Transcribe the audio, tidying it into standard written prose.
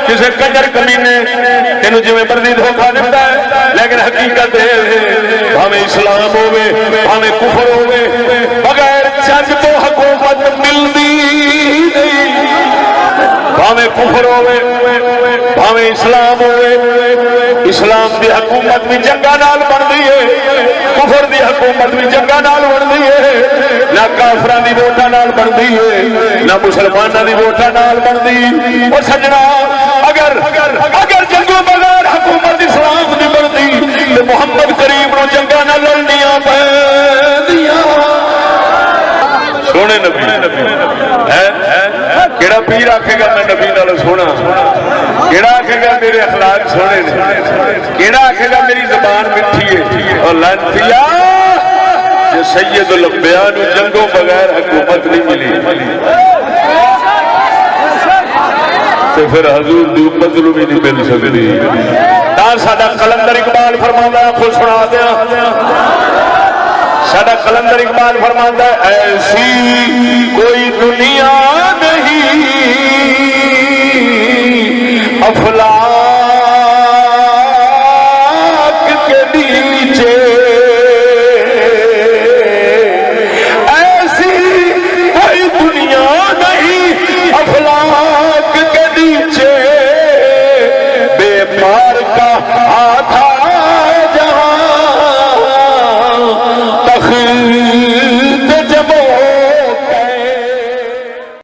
کسی کنجر کمینے تینوں جی مرضی دھوکھا دیتا ہے، لیکن حقیقت بھاویں اسلام ہوے بھاویں کفر ہوے بغیر جنگ تو حکومت ملتی نہیں، بھاویں کفر ہوے بھاویں اسلام ہوے، اسلام دی حکومت بھی جنگاں نال بنتی ہے، کفر دی حکومت بھی جنگاں نال بنتی ہے، نہ کافراں دی ووٹاں نال بنتی ہے نہ مسلماناں دی ووٹاں نال بنتی۔ او سجنا اگر جنگوں بغیر حکومت اسلام دی بنتی تو محمد کریم نو جنگاں نہ لڑنیاں پیندیاں۔ سونے نبی ہے کیڑا پیر آکھے گا میں نبی نال سونا، کیڑا آکھے گا میرے اخلاق سونے نے، کیڑا آکھے گا میری زبان میٹھی ہے، اور لعنتیا کہ سید الانبیاء نو جنگوں بغیر حکومت نہیں ملی تو پھر حضور دی امت نو بھی نہیں مل سکتی۔ تا ساڈا قلندر اقبال فرماندا خود سنا دیا، ساڈا قلندر اقبال فرماندا ایسی کوئی دنیا نہیں